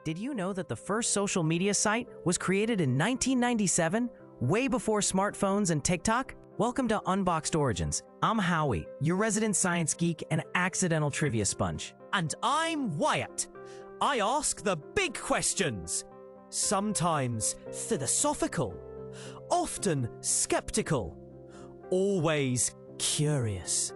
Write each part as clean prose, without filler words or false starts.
Did you know that the first social media site was created in 1997, way before smartphones and TikTok? Welcome to Unboxed Origins. I'm Howie, your resident science geek and accidental trivia sponge. And I'm Wyatt. I ask the big questions. Sometimes philosophical, often skeptical, always curious.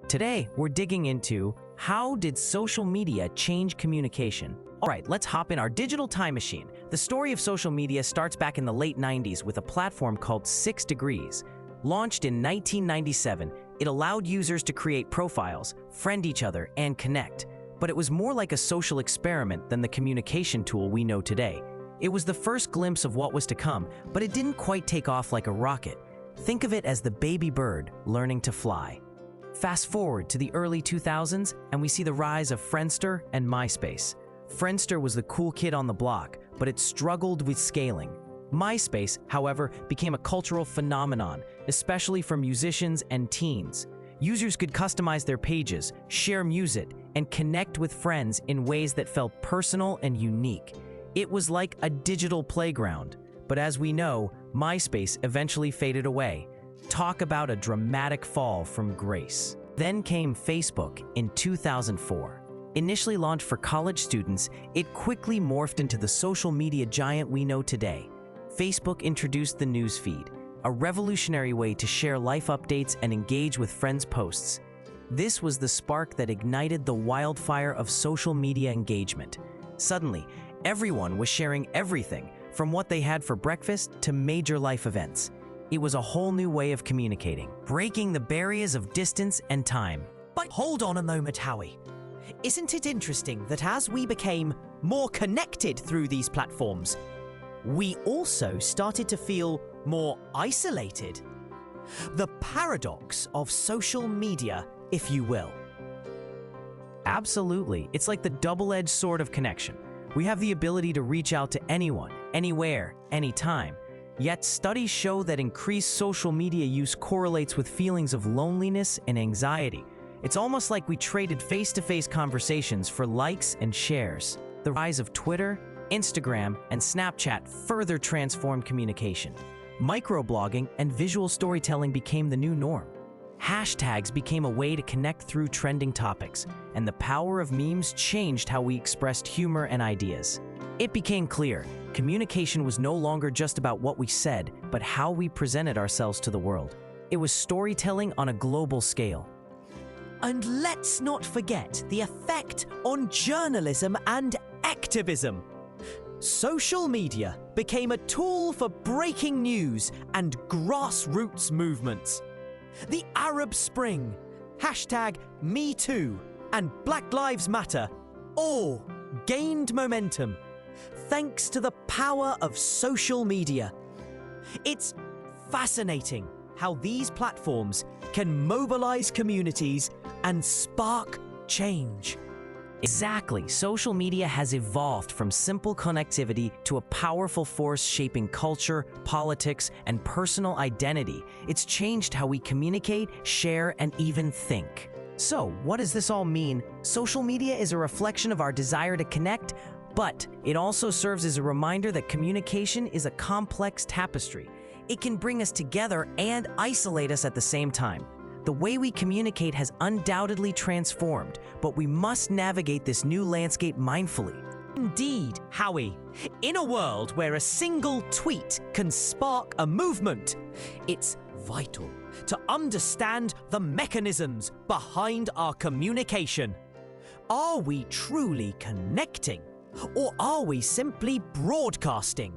Today, we're digging into how did social media change communication? All right, let's hop in our digital time machine. The story of social media starts back in the late 90s with a platform called 6 Degrees. Launched in 1997, it allowed users to create profiles, friend each other, and connect. But it was more like a social experiment than the communication tool we know today. It was the first glimpse of what was to come, but it didn't quite take off like a rocket. Think of it as the baby bird learning to fly. Fast forward to the early 2000s, and we see the rise of Friendster and MySpace. Friendster was the cool kid on the block, but it struggled with scaling. MySpace, however, became a cultural phenomenon, especially for musicians and teens. Users could customize their pages, share music, and connect with friends in ways that felt personal and unique. It was like a digital playground. But as we know, MySpace eventually faded away. Talk about a dramatic fall from grace. Then came Facebook in 2004. Initially launched for college students, it quickly morphed into the social media giant we know today. Facebook introduced the news feed, a revolutionary way to share life updates and engage with friends' posts. This was the spark that ignited the wildfire of social media engagement. Suddenly, everyone was sharing everything, from what they had for breakfast to major life events. It was a whole new way of communicating, breaking the barriers of distance and time. But hold on a moment, Howie. Isn't it interesting that as we became more connected through these platforms, we also started to feel more isolated? The paradox of social media, if you will. Absolutely. It's like the double-edged sword of connection. We have the ability to reach out to anyone, anywhere, anytime. Yet studies show that increased social media use correlates with feelings of loneliness and anxiety. It's almost like we traded face-to-face conversations for likes and shares. The rise of Twitter, Instagram, and Snapchat further transformed communication. Microblogging and visual storytelling became the new norm. Hashtags became a way to connect through trending topics, and the power of memes changed how we expressed humor and ideas. It became clear, communication was no longer just about what we said, but how we presented ourselves to the world. It was storytelling on a global scale. And let's not forget the effect on journalism and activism. Social media became a tool for breaking news and grassroots movements. The Arab Spring, #MeToo, and Black Lives Matter all gained momentum thanks to the power of social media. It's fascinating how these platforms can mobilize communities and spark change. Exactly. Social media has evolved from simple connectivity to a powerful force shaping culture, politics, and personal identity. It's changed how we communicate, share, and even think. So, what does this all mean? Social media is a reflection of our desire to connect, but it also serves as a reminder that communication is a complex tapestry. It can bring us together and isolate us at the same time. The way we communicate has undoubtedly transformed, but we must navigate this new landscape mindfully. Indeed, Howie. In a world where a single tweet can spark a movement, it's vital to understand the mechanisms behind our communication. Are we truly connecting, or are we simply broadcasting?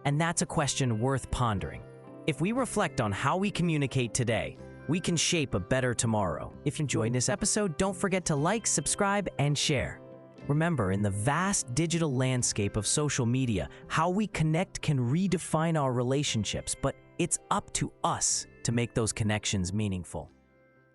And that's a question worth pondering. If we reflect on how we communicate today, we can shape a better tomorrow. If you enjoyed this episode, don't forget to like, subscribe, and share. Remember, in the vast digital landscape of social media, how we connect can redefine our relationships, but it's up to us to make those connections meaningful.